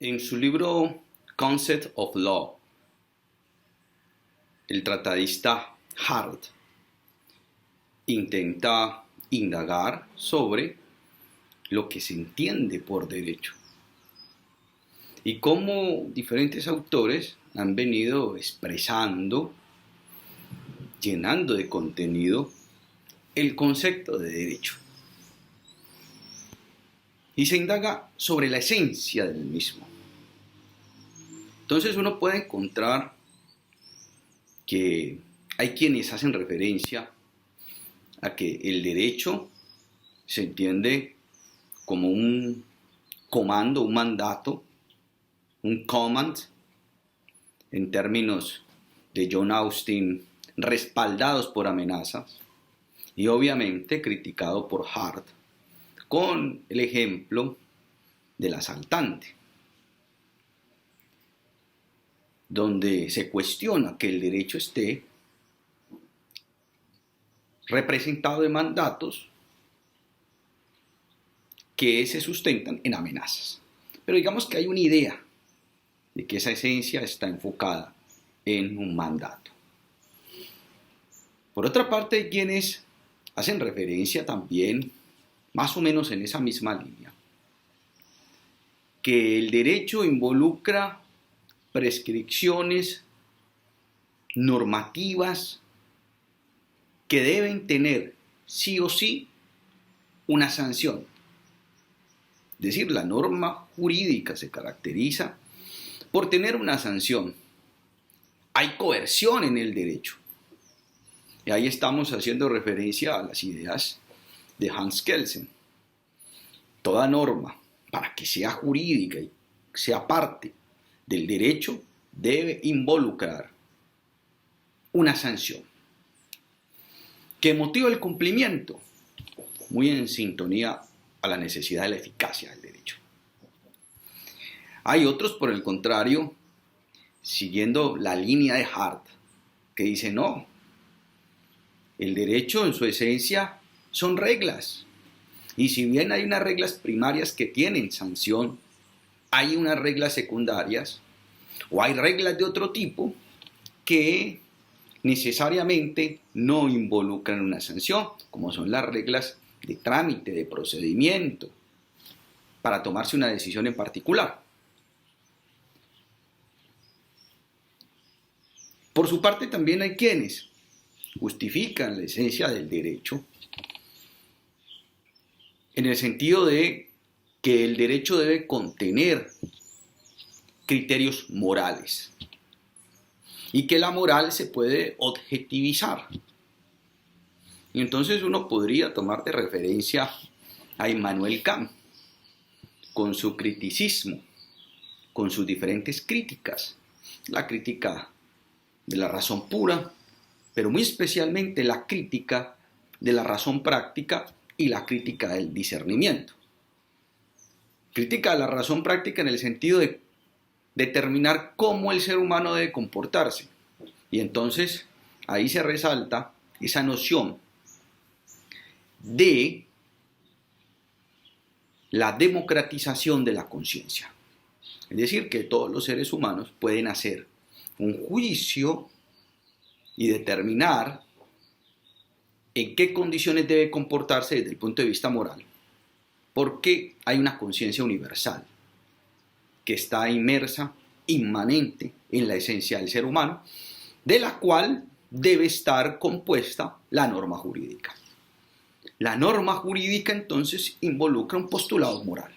En su libro Concept of Law, el tratadista Hart intenta indagar sobre lo que se entiende por derecho y cómo diferentes autores han venido expresando, llenando de contenido el concepto de derecho. Y se indaga sobre la esencia del mismo. Entonces uno puede encontrar que hay quienes hacen referencia a que el derecho se entiende como un comando, un mandato, un command, en términos de John Austin, respaldados por amenazas, y obviamente criticado por Hart, con el ejemplo del asaltante, donde se cuestiona que el derecho esté representado de mandatos que se sustentan en amenazas. Pero digamos que hay una idea de que esa esencia está enfocada en un mandato. Por otra parte, hay quienes hacen referencia también, más o menos en esa misma línea, que el derecho involucra prescripciones normativas que deben tener sí o sí una sanción. Es decir, la norma jurídica se caracteriza por tener una sanción. Hay coerción en el derecho. Y ahí estamos haciendo referencia a las ideas de Hans Kelsen. Toda norma, para que sea jurídica y sea parte del derecho, debe involucrar una sanción que motiva el cumplimiento, muy en sintonía a la necesidad de la eficacia del derecho. Hay otros, por el contrario, siguiendo la línea de Hart, que dice no, el derecho en su esencia son reglas, y si bien hay unas reglas primarias que tienen sanción, hay unas reglas secundarias o hay reglas de otro tipo que necesariamente no involucran una sanción, como son las reglas de trámite, de procedimiento, para tomarse una decisión en particular. Por su parte, también hay quienes justifican la esencia del derecho en el sentido de que el derecho debe contener criterios morales y que la moral se puede objetivizar. Y entonces uno podría tomar de referencia a Immanuel Kant con su criticismo, con sus diferentes críticas, la crítica de la razón pura, pero muy especialmente la crítica de la razón práctica y la crítica del discernimiento. Crítica de la razón práctica en el sentido de determinar cómo el ser humano debe comportarse. Y entonces ahí se resalta esa noción de la democratización de la conciencia. Es decir, que todos los seres humanos pueden hacer un juicio y determinar en qué condiciones debe comportarse desde el punto de vista moral, porque hay una conciencia universal que está inmersa, inmanente en la esencia del ser humano, de la cual debe estar compuesta la norma jurídica. La norma jurídica entonces involucra un postulado moral,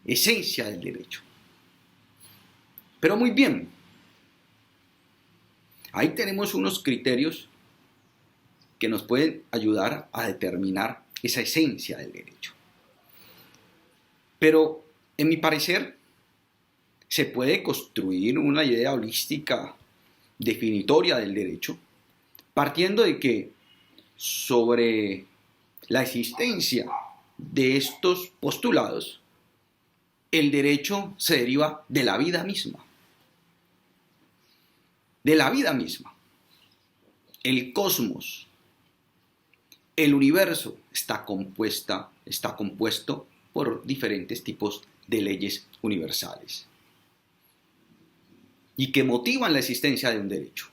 esencia del derecho. Pero muy bien, ahí tenemos unos criterios que nos pueden ayudar a determinar esa esencia del derecho. Pero, en mi parecer, se puede construir una idea holística definitoria del derecho, partiendo de que sobre la existencia de estos postulados, el derecho se deriva de la vida misma. De la vida misma. El cosmos, el universo está compuesto por diferentes tipos de leyes universales y que motivan la existencia de un derecho.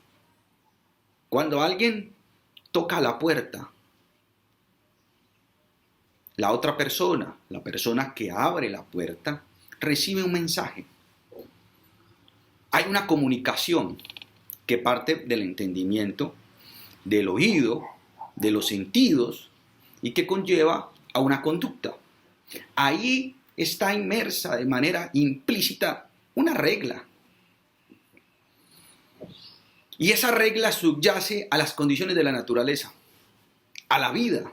Cuando alguien toca la puerta, la otra persona, la persona que abre la puerta, recibe un mensaje. Hay una comunicación que parte del entendimiento, del oído, de los sentidos y que conlleva a una conducta. Ahí está inmersa de manera implícita una regla. Y esa regla subyace a las condiciones de la naturaleza, a la vida,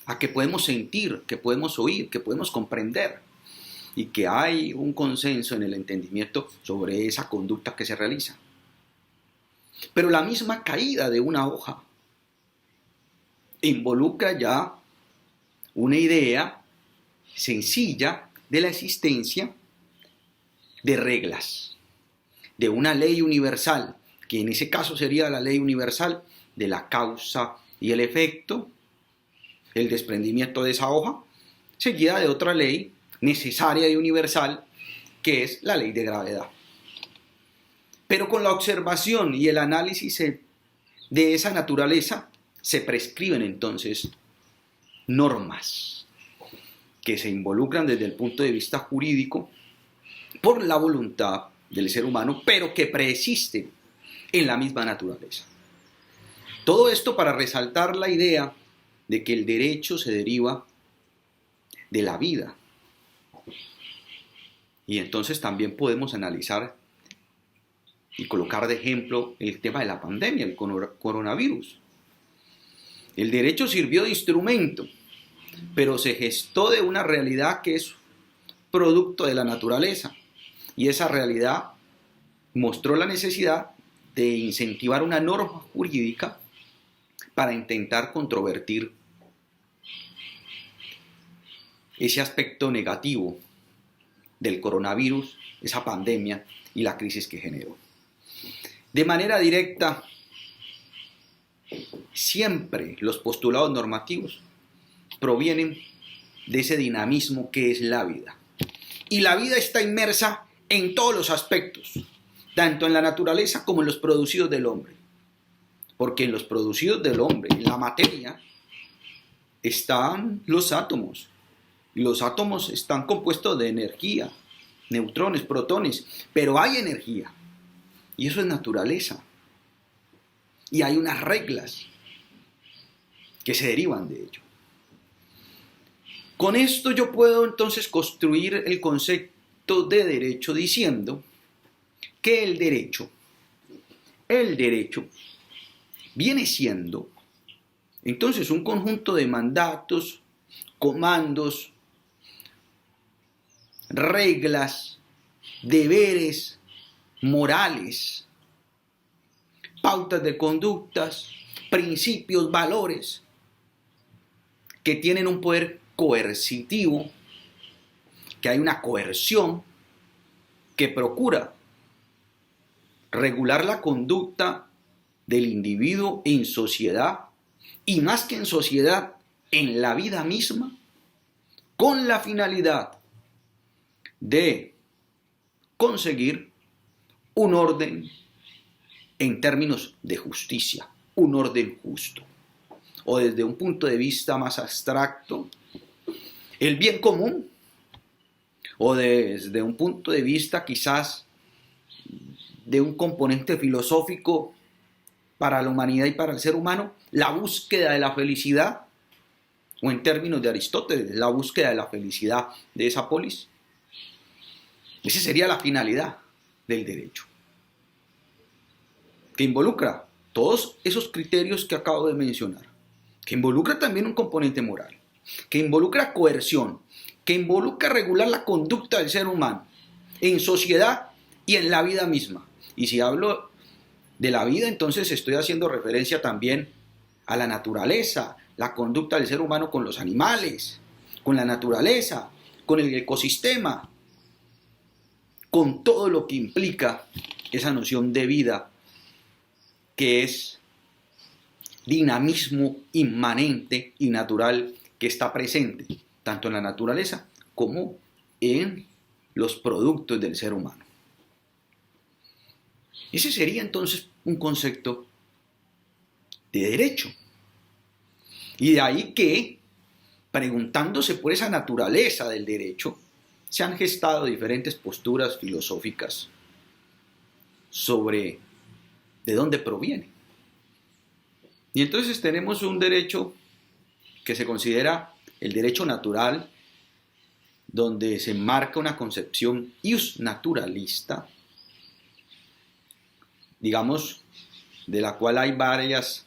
a que podemos sentir, que podemos oír, que podemos comprender, y que hay un consenso en el entendimiento sobre esa conducta que se realiza. Pero la misma caída de una hoja involucra ya una idea sencilla de la existencia de reglas, de una ley universal, que en ese caso sería la ley universal de la causa y el efecto, el desprendimiento de esa hoja, seguida de otra ley necesaria y universal, que es la ley de gravedad. Pero con la observación y el análisis de esa naturaleza, se prescriben entonces normas que se involucran desde el punto de vista jurídico por la voluntad del ser humano, pero que preexisten en la misma naturaleza. Todo esto para resaltar la idea de que el derecho se deriva de la vida. Y entonces también podemos analizar y colocar de ejemplo el tema de la pandemia, el coronavirus. El derecho sirvió de instrumento, pero se gestó de una realidad que es producto de la naturaleza. Y esa realidad mostró la necesidad de incentivar una norma jurídica para intentar controvertir ese aspecto negativo del coronavirus, esa pandemia y la crisis que generó. De manera directa, siempre los postulados normativos provienen de ese dinamismo que es la vida. Y la vida está inmersa en todos los aspectos, tanto en la naturaleza como en los producidos del hombre. Porque en los producidos del hombre, en la materia, están los átomos. Y los átomos están compuestos de energía, neutrones, protones, pero hay energía. Y eso es naturaleza. Y hay unas reglas que se derivan de ello. Con esto yo puedo entonces construir el concepto de derecho diciendo que el derecho viene siendo entonces un conjunto de mandatos, comandos, reglas, deberes morales, pautas de conductas, principios, valores, que tienen un poder coercitivo, que hay una coerción que procura regular la conducta del individuo en sociedad, y más que en sociedad, en la vida misma, con la finalidad de conseguir un orden en términos de justicia, un orden justo. O desde un punto de vista más abstracto, el bien común, o desde un punto de vista quizás de un componente filosófico para la humanidad y para el ser humano, la búsqueda de la felicidad, o en términos de Aristóteles, la búsqueda de la felicidad de esa polis. Esa sería la finalidad del derecho, que involucra todos esos criterios que acabo de mencionar, que involucra también un componente moral, que involucra coerción, que involucra regular la conducta del ser humano en sociedad y en la vida misma. Y si hablo de la vida, entonces estoy haciendo referencia también a la naturaleza, la conducta del ser humano con los animales, con la naturaleza, con el ecosistema, con todo lo que implica esa noción de vida que es dinamismo inmanente y natural que está presente tanto en la naturaleza como en los productos del ser humano. Ese sería entonces un concepto de derecho. Y de ahí que, preguntándose por esa naturaleza del derecho, se han gestado diferentes posturas filosóficas sobre de dónde proviene. Y entonces tenemos un derecho que se considera el derecho natural, donde se enmarca una concepción ius naturalista, digamos, de la cual hay varias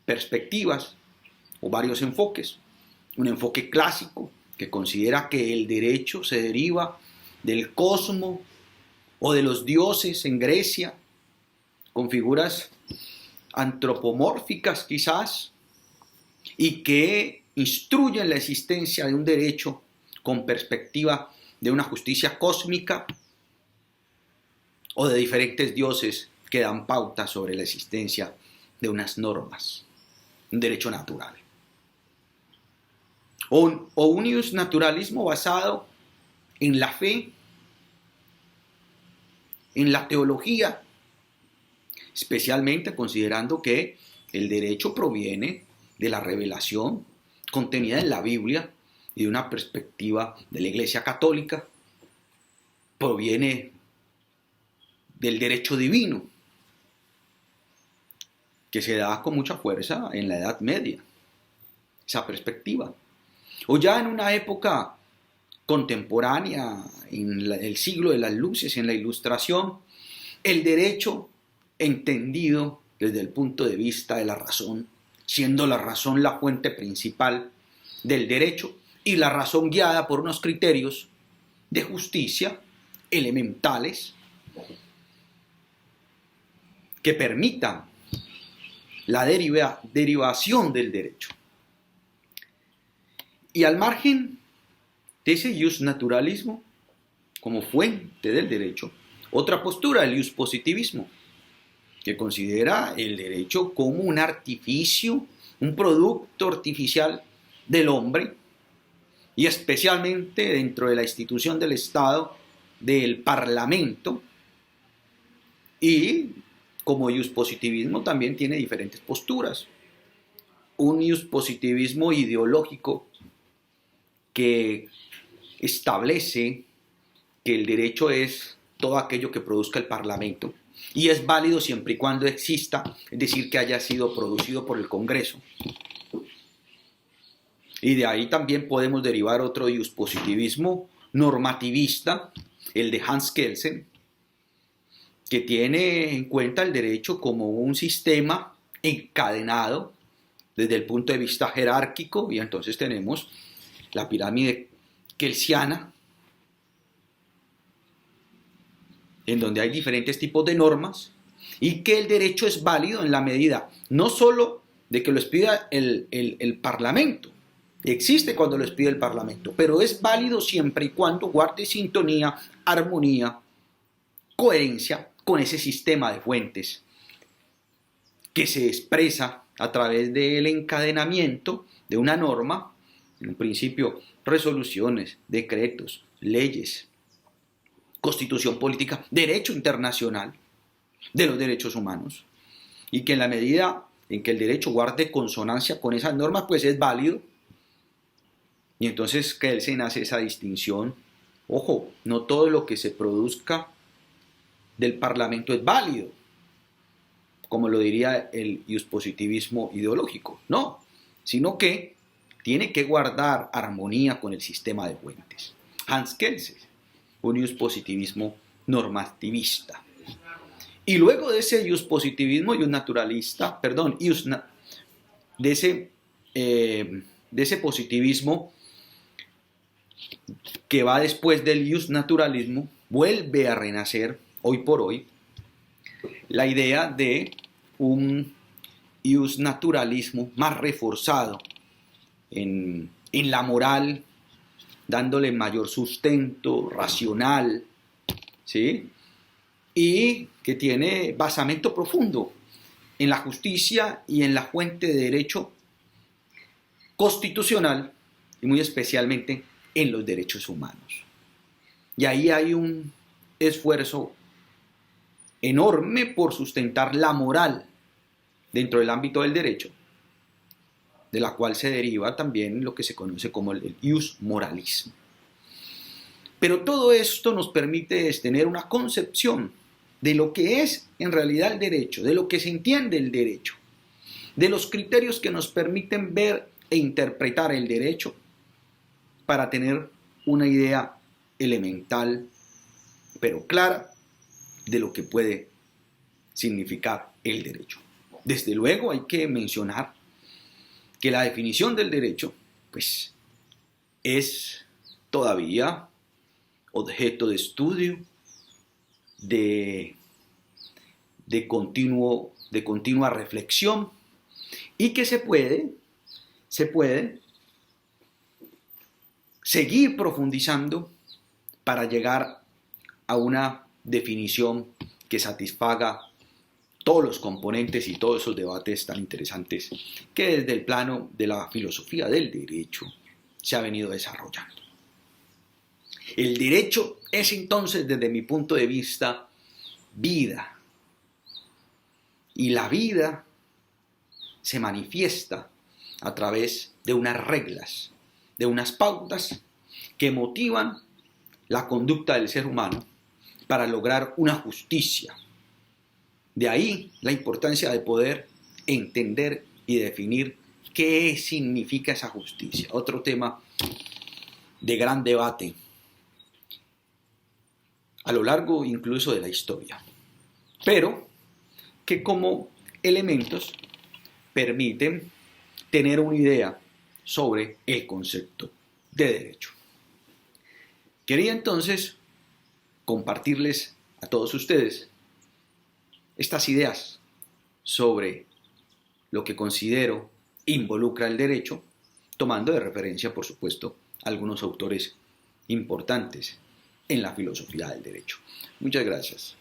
perspectivas o varios enfoques. Un enfoque clásico que considera que el derecho se deriva del cosmos o de los dioses en Grecia, con figuras antropomórficas quizás, y que instruyen la existencia de un derecho con perspectiva de una justicia cósmica o de diferentes dioses que dan pauta sobre la existencia de unas normas, un derecho natural. O un ius naturalismo basado en la fe, en la teología, especialmente considerando que el derecho proviene de la revelación contenida en la Biblia y de una perspectiva de la Iglesia Católica, proviene del derecho divino, que se da con mucha fuerza en la Edad Media, esa perspectiva. O ya en una época contemporánea, en el siglo de las luces, en la Ilustración, el derecho entendido desde el punto de vista de la razón, siendo la razón la fuente principal del derecho y la razón guiada por unos criterios de justicia elementales que permitan la derivación del derecho. Y al margen de ese ius naturalismo como fuente del derecho, otra postura, el ius positivismo, que considera el derecho como un artificio, un producto artificial del hombre, y especialmente dentro de la institución del Estado, del Parlamento, y como ius positivismo también tiene diferentes posturas. Un ius positivismo ideológico que establece que el derecho es todo aquello que produzca el Parlamento y es válido siempre y cuando exista, es decir, que haya sido producido por el Congreso. Y de ahí también podemos derivar otro ius positivismo normativista, el de Hans Kelsen, que tiene en cuenta el derecho como un sistema encadenado desde el punto de vista jerárquico, y entonces tenemos la pirámide kelsiana, en donde hay diferentes tipos de normas, y que el derecho es válido en la medida no solo de que lo expida el Parlamento, existe cuando lo expide el Parlamento, pero es válido siempre y cuando guarde sintonía, armonía, coherencia con ese sistema de fuentes que se expresa a través del encadenamiento de una norma, en un principio resoluciones, decretos, leyes, constitución política, derecho internacional de los derechos humanos, y que en la medida en que el derecho guarde consonancia con esas normas, pues es válido. Y entonces Kelsen hace esa distinción. Ojo, no todo lo que se produzca del Parlamento es válido, como lo diría el iuspositivismo ideológico, no, sino que tiene que guardar armonía con el sistema de fuentes. Hans Kelsen, un iuspositivismo normativista. Y luego de ese iuspositivismo iusnaturalista, perdón, de ese positivismo que va después del iusnaturalismo, vuelve a renacer hoy por hoy la idea de un iusnaturalismo más reforzado en la moral, dándole mayor sustento racional, ¿sí? Y que tiene basamento profundo en la justicia y en la fuente de derecho constitucional y muy especialmente en los derechos humanos. Y ahí hay un esfuerzo enorme por sustentar la moral dentro del ámbito del derecho, de la cual se deriva también lo que se conoce como el ius moralismo. Pero todo esto nos permite tener una concepción de lo que es en realidad el derecho, de lo que se entiende el derecho, de los criterios que nos permiten ver e interpretar el derecho para tener una idea elemental, pero clara, de lo que puede significar el derecho. Desde luego hay que mencionar que la definición del derecho, pues, es todavía objeto de estudio, de continua reflexión, y que se puede seguir profundizando para llegar a una definición que satisfaga todos los componentes y todos esos debates tan interesantes que desde el plano de la filosofía del derecho se ha venido desarrollando. El derecho es entonces, desde mi punto de vista, vida. Y la vida se manifiesta a través de unas reglas, de unas pautas que motivan la conducta del ser humano para lograr una justicia. De ahí la importancia de poder entender y definir qué significa esa justicia. Otro tema de gran debate a lo largo incluso de la historia, pero que como elementos permiten tener una idea sobre el concepto de derecho. Quería entonces compartirles a todos ustedes estas ideas sobre lo que considero involucra el derecho, tomando de referencia, por supuesto, algunos autores importantes en la filosofía del derecho. Muchas gracias.